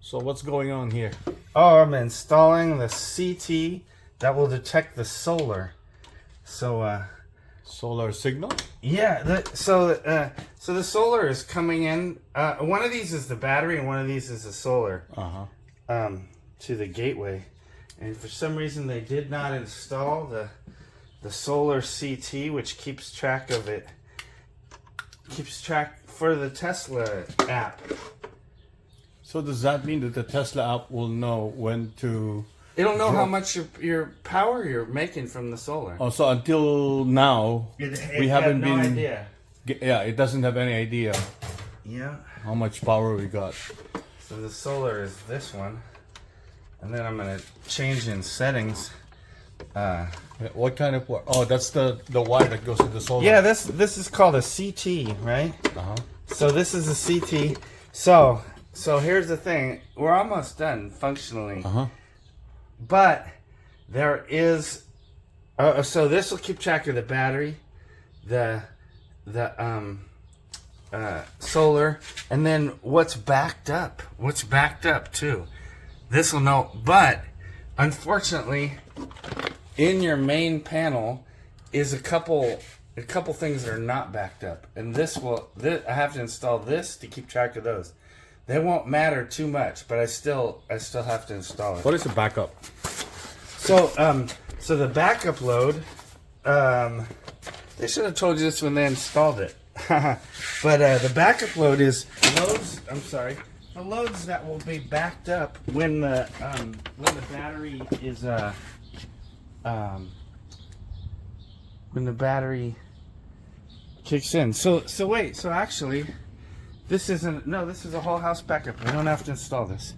So what's going on here? Oh, I'm installing the CT that will detect the solar. So, Solar signal? yeah, so the solar is coming in. One of these is the battery, and one of these is the solar to the gateway. And for some reason, they did not install the solar CT, which keeps track of it. Keeps track for the Tesla app. So does that mean that the Tesla app will know when to... It'll know how much your power you're making from the solar. Oh, so until now, we haven't no been... idea. Yeah, it doesn't have any idea Yeah. how much power we got. So the solar is this one. And then I'm going to change in settings. What kind of... Oh, that's the wire that goes to the solar. Yeah, this is called a CT, right? Uh-huh. So this is a CT. So here's the thing. We're almost done functionally. Uh-huh. But there is... so this will keep track of the battery, the solar, and then what's backed up. What's backed up, too. This will know. But, unfortunately, in your main panel is a couple things that are not backed up. And I have to install this to keep track of those. They won't matter too much, but I still have to install it. What is the backup? So the backup load, they should have told you this when they installed it. But the backup load is the loads that will be backed up when the battery is when the battery kicks in. So actually, this is a whole house backup. We don't have to install this.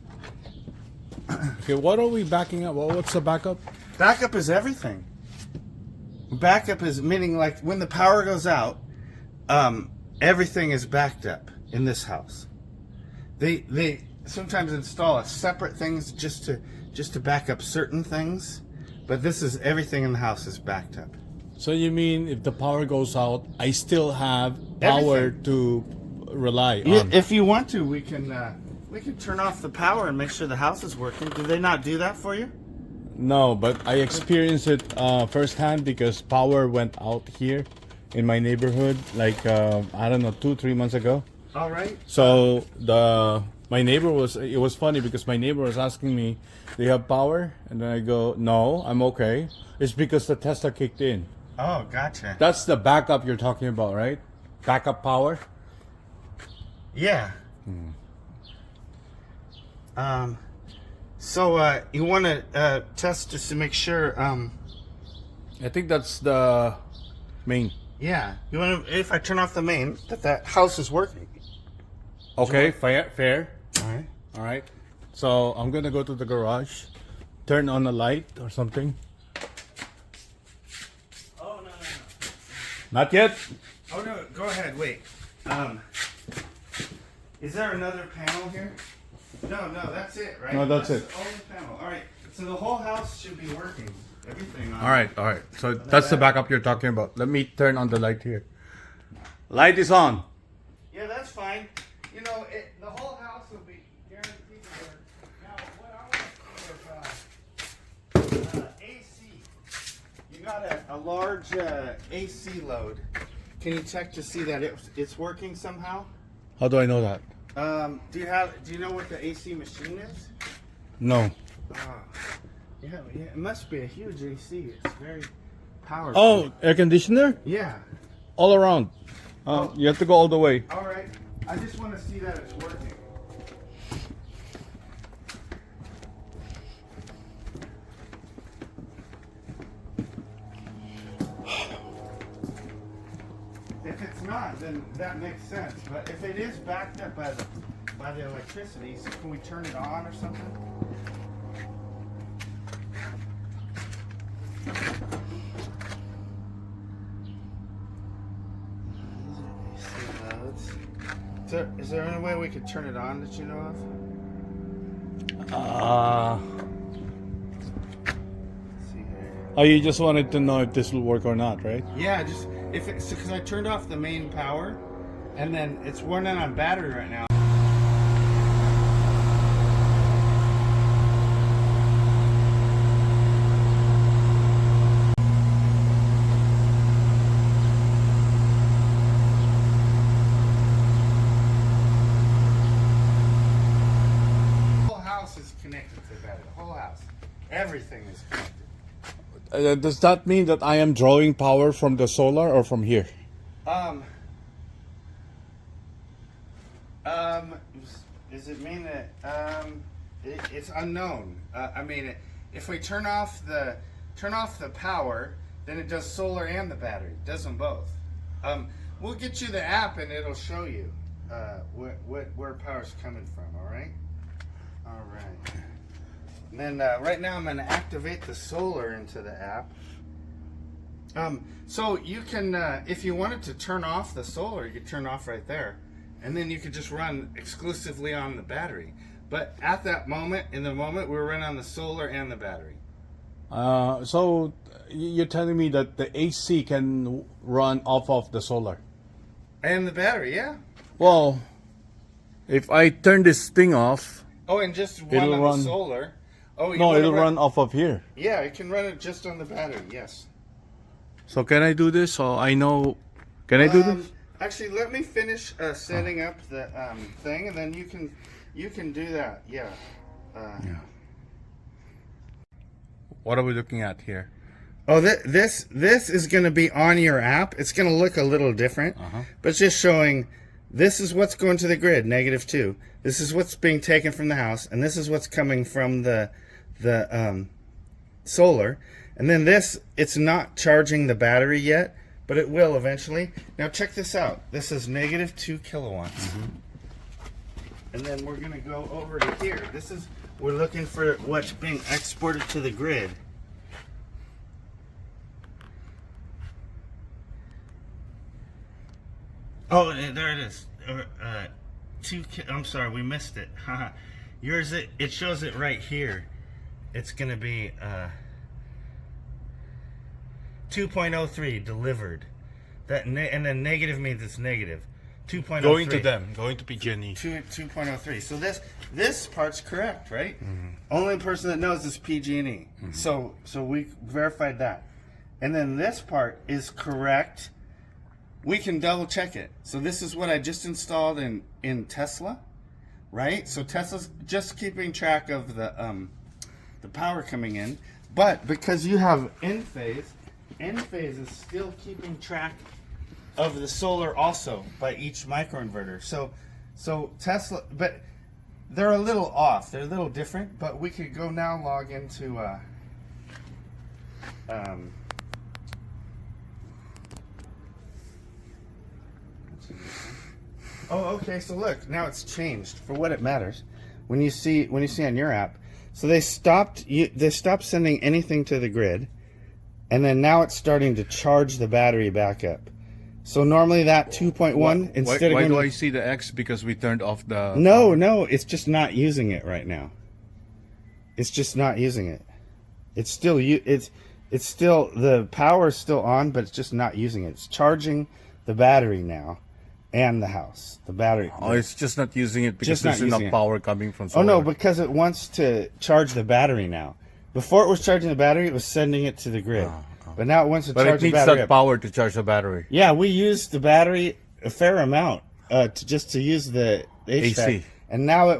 Okay, what are we backing up? What's the backup? Backup is everything. Backup is meaning like when the power goes out, everything is backed up in this house. They sometimes install a separate things just to back up certain things, but this is everything in the house is backed up. So you mean if the power goes out, I still have power Everything. to rely on? If you want to, we can turn off the power and make sure the house is working. Do they not do that for you? No, but I experienced it firsthand because power went out here in my neighborhood like I don't know 2-3 months ago. All right. So my neighbor it was funny because my neighbor was asking me, "Do you have power?" And then I go, "No, I'm okay." It's because the Tesla kicked in. Oh, gotcha. That's the backup you're talking about, right? Backup power. Yeah. So you want to test just to make sure. I think that's the main. Yeah. You want to, if I turn off the main, that house is working. Okay, fair. All right. All right. So I'm gonna go to the garage, turn on a light or something. Oh no. Not yet. Oh no. Go ahead. Wait. Is there another panel here? No, that's it, right? No, that's it. The only panel. All right. So the whole house should be working. Everything. All right. So that's the backup you're talking about. Let me turn on the light here. Light is on. Yeah, that's fine. You know, the whole house will be guaranteed to work. Now, what I want to do is AC. You got a large AC load. Can you check to see that it's working somehow? How do I know that? Do you know what the AC machine is? No. Yeah, it must be a huge AC. It's very powerful. Oh, air conditioner? Yeah. All around. You have to go all the way. All right. I just want to see that it's working. If it's not, then that makes sense. But if it is backed up by the electricity, so can we turn it on or something? Is there any way we could turn it on that you know of? Let's see here. Oh, you just wanted to know if this will work or not, right? Yeah, just if it's because I turned off the main power, and then it's running on battery right now. Everything is connected. Does that mean that I am drawing power from the solar or from here? Does it mean that it's unknown? I mean, if we turn off the power, then it does solar and the battery. It does them both. We'll get you the app and it'll show you where power's coming from. All right. All right. And then right now I'm going to activate the solar into the app. So you can, if you wanted to turn off the solar, you could turn off right there. And then you could just run exclusively on the battery. But at that moment, in the moment, we're running on the solar and the battery. So you're telling me that the AC can run off of the solar? And the battery, yeah. Well, if I turn this thing off, Oh, and just It'll on run- the solar. Oh, you no, wanna it'll run off of here. Yeah, it can run it just on the battery. Yes. So can I do this? So I know. Can I do this? Actually, let me finish setting up the thing, and then you can do that. Yeah. Yeah. What are we looking at here? Oh, this is going to be on your app. It's going to look a little different, but it's just showing this is what's going to the grid, -2. This is what's being taken from the house, and this is what's coming from the solar. And then this, it's not charging the battery yet, but it will eventually. Now check this out. This is -2 kilowatts. And then we're going to go over to here. This is, we're looking for what's being exported to the grid. Oh, there it is. I'm sorry, we missed it. Yours, it shows it right here. It's going to be 2.03 delivered. That and then negative means it's negative. 2.03. Going to them. Going to PG&E. 2.03. So this part's correct, right? Only person that knows is PG&E. So we verified that. And then this part is correct. We can double check it. So this is what I just installed in Tesla, right? So Tesla's just keeping track of the power coming in, but because you have Enphase is still keeping track of the solar also by each microinverter. So Tesla, but they're a little off. They're a little different, but we could go now log into oh, okay. So look, now it's changed for what it matters. When you see on your app, so they stopped sending anything to the grid, and then now it's starting to charge the battery back up. So normally that 2.1 instead why of do going I see the X? Because we turned off the. no, it's just not using it right now. It's just not using it. It's still it's still the power is still on, but it's just not using it. It's charging the battery now. And the house, the battery. Oh, it's just not using it because Just not there's enough using it. power coming from Oh solar. no, because it wants to charge the battery now. Before it was charging the battery, it was sending it to the grid. But now it wants to but charge it the needs battery that up. power to charge the battery. Yeah, we used the battery a fair amount to use the HVAC. AC. And now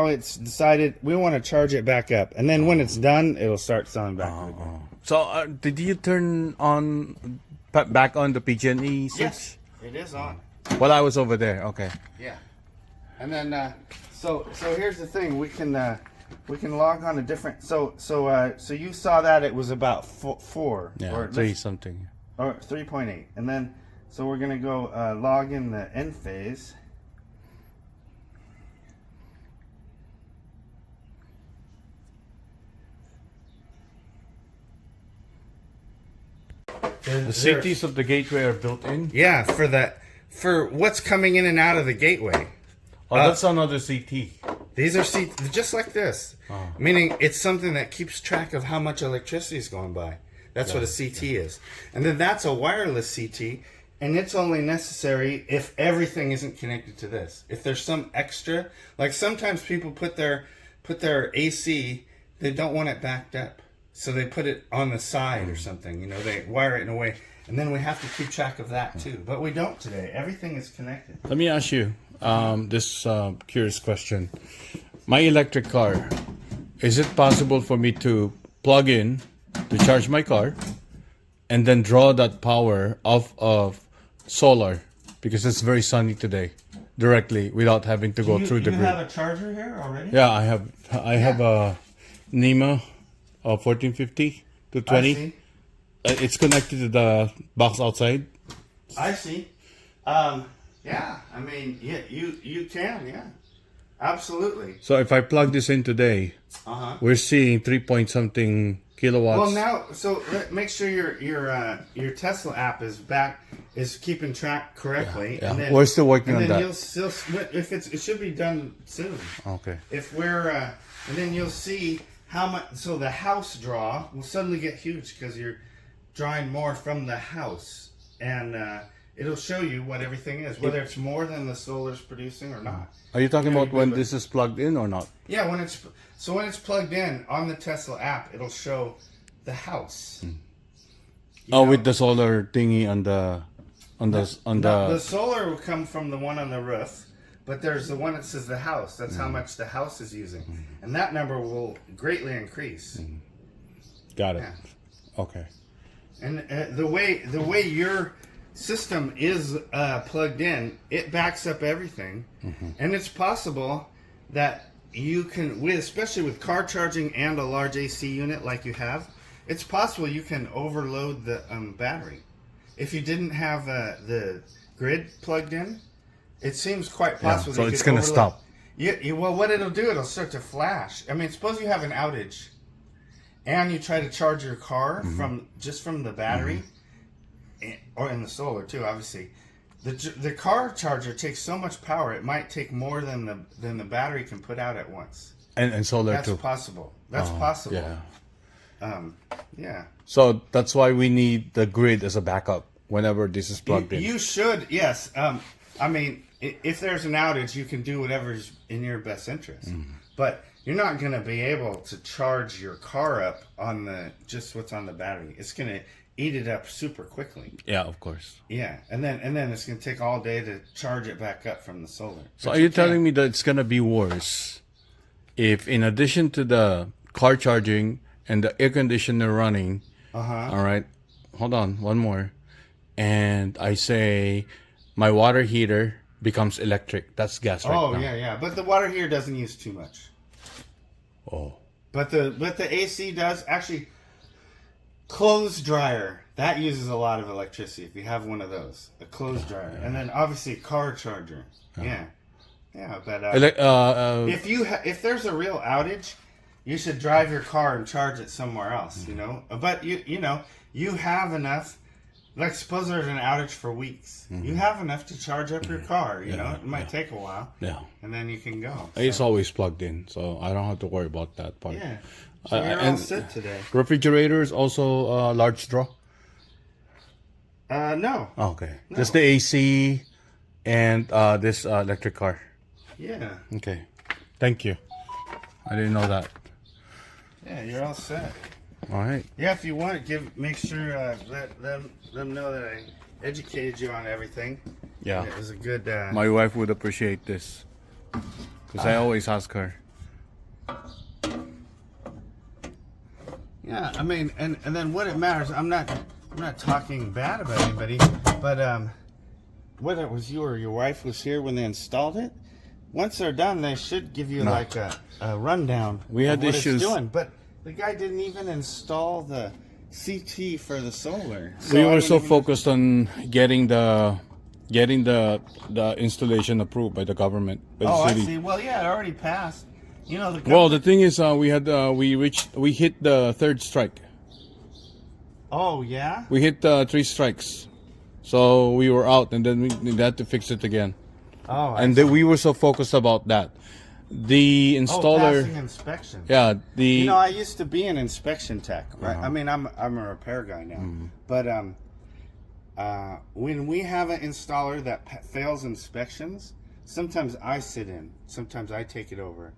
it's decided we want to charge it back up. And then when it's done, it'll start selling back to the grid. So did you turn on back on the PG&E switch? Yes, it is on. While I was over there. Okay. Yeah, and then so here's the thing: we can log on to different. So you saw that it was about 4 Yeah, or 3 something. or 3.8, and then so we're gonna go log in the Enphase. The CTs of the gateway are built in. Yeah, for what's coming in and out of the gateway. Oh, that's another CT. These are just like this, meaning it's something that keeps track of how much electricity is going by. That's what a CT is. And then that's a wireless CT, and it's only necessary if everything isn't connected to this. If there's some extra, like sometimes people put their AC, they don't want it backed up. So they put it on the side or something, you know, they wire it in a way. And then we have to keep track of that too. But we don't today. Everything is connected. Let me ask you this curious question. My electric car, is it possible for me to plug in to charge my car, and then draw that power off of solar because it's very sunny today, directly without having to go through the You grid. have a charger here already? Yeah, I have a NEMA 1450 to 20. I see. It's connected to the box outside. I see. Yeah, I mean, yeah, you can, yeah. Absolutely. So if I plug this in today, Uh-huh. we're seeing 3 point something kilowatts. Well, now, so make sure your Tesla app is keeping track correctly. Yeah, And then, we're still working and on then that. You'll still, if it should be done soon. Okay. If we're, and then you'll see how much. So the house draw will suddenly get huge because you're drawing more from the house, and it'll show you what everything is, whether it's more than the solar's producing or not. Are you talking about when but- this is plugged in or not? Yeah, when it's plugged in on the Tesla app, it'll show the house. You Oh, know? with the solar thingy on the The solar will come from the one on the roof, but there's the one that says the house. That's how much the house is using, and that number will greatly increase. Got it. Yeah. Okay. And the way your system is plugged in, it backs up everything, and it's possible that you can, especially with car charging and a large AC unit like you have, it's possible you can overload the battery. If you didn't have the grid plugged in, it seems quite possible. so that you it's could gonna overload. stop. Yeah, well, what it'll do, it'll start to flash. I mean, suppose you have an outage, and you try to charge your car from the battery, or in the solar too, obviously. The car charger takes so much power; it might take more than the battery can put out at once. And solar That's too. possible. That's possible. Yeah. Yeah. So that's why we need the grid as a backup whenever this is plugged in. You should, yes. I mean, if there's an outage, you can do whatever's in your best interest. But you're not going to be able to charge your car up on just what's on the battery. It's going to eat it up super quickly. Yeah, of course. Yeah, and then it's going to take all day to charge it back up from the solar. So are you telling me that it's gonna be worse if, in addition to the car charging and the air conditioner running, all right, hold on, one more, and I say my water heater becomes electric? That's gas right now. Yeah. But the water heater doesn't use too much. Oh. But the AC does actually. Clothes dryer, that uses a lot of electricity. If you have one of those, a clothes dryer, and then obviously a car charger. Yeah. But if there's a real outage, you should drive your car and charge it somewhere else. You know, but you have enough. Like suppose there's an outage for weeks, you have enough to charge up your car. You know, it might take a while. Yeah. And then you can go. It's always plugged in, so I don't have to worry about that part. Yeah. So you're all set today. Refrigerator is also large draw? No. Oh, okay. Just the AC and this electric car. Yeah. Okay. Thank you. I didn't know that. Yeah, you're all set. All right. Yeah, if you want, make sure let them know that I educated you on everything. Yeah. And it was a good. My wife would appreciate this because I always ask her. Yeah, I mean, and then what it matters. I'm not talking bad about anybody, but whether it was you or your wife was here when they installed it, once they're done, they should give you like a rundown. We had of what issues. It's doing, but the guy didn't even install the CT for the solar. We I were don't so even- focused on getting the installation approved by the government, by the Oh, I city. see. Well, yeah, it already passed. You know the. Well, the thing is, we hit the third strike. Oh yeah. We hit 3 strikes, so we were out, and then we had to fix it again. Oh. And we were so focused about that. The installer, passing inspection. yeah, the You know, I used to be an inspection tech, right? I mean, I'm a repair guy now, but when we have an installer that fails inspections, sometimes I sit in, sometimes I take it over,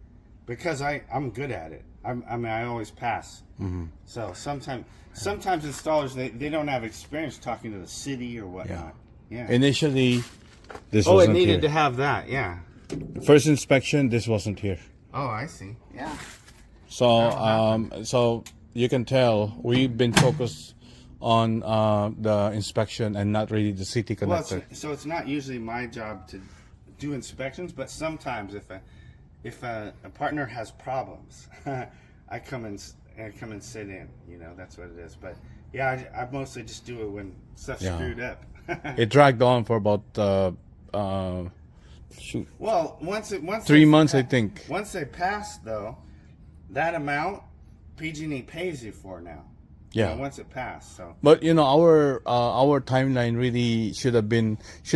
because I'm good at it. I always pass. So sometimes installers they don't have experience talking to the city or whatnot. Yeah. initially this Oh, it wasn't needed here. to have that. Yeah. First inspection, this wasn't here. Oh, I see. Yeah. So you can tell we've been focused on the inspection and not really the city Well, connector. so it's not usually my job to do inspections, but sometimes if a partner has problems, I come and sit in. You know, that's what it is. But yeah, I mostly just do it when stuff's Yeah. screwed up. It dragged on for about shoot, Well, once 3 months, I think. Once they pass, though, that amount PG&E pays you for now. Yeah. You know, once it passed, so. But you know, our timeline really should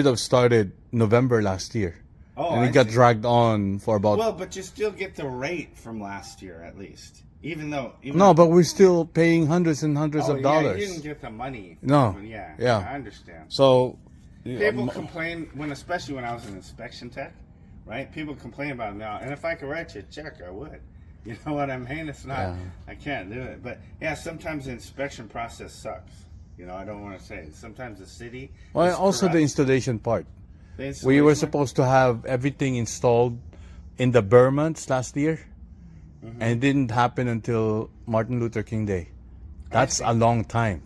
have started November last year, Oh, and I it got see. dragged on for about. Well, but you still get the rate from last year at least, even though. No, but we're still paying hundreds and hundreds Oh, of yeah, dollars. you didn't get the money. No. Yeah. Yeah. I understand. So People complain especially when I was an inspection tech, right? People complain about it now, and if I could write you a check, I would. You know what I mean? It's not. Yeah. I can't do it. But yeah, sometimes the inspection process sucks. You know, I don't want to say it. Sometimes the city. well, is also the corrupt. installation part. The We installation- were supposed to have everything installed in the Burr months last year, Mm-hmm. and it didn't happen until Martin Luther King Day. That's see. a long time.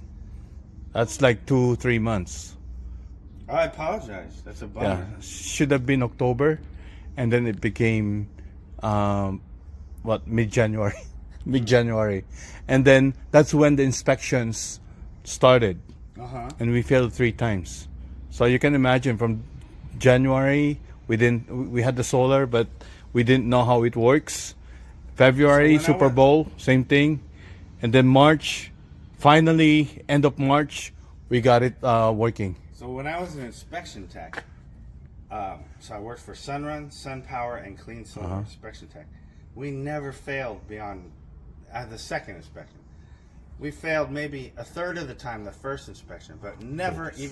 That's like 2-3 months. I apologize. That's a bummer. Yeah, should have been October, and then it became mid-January, mid-January, and then that's when the inspections started, and we failed 3 times. So you can imagine from January we had the solar, but we didn't know how it works. February, So when I Super went- Bowl, same thing, and then March, finally end of March, we got it working. So when I was an inspection tech, so I worked for Sunrun, SunPower, and Clean Solar inspection tech. We never failed beyond the second inspection. We failed maybe a third of the time the first inspection, but never even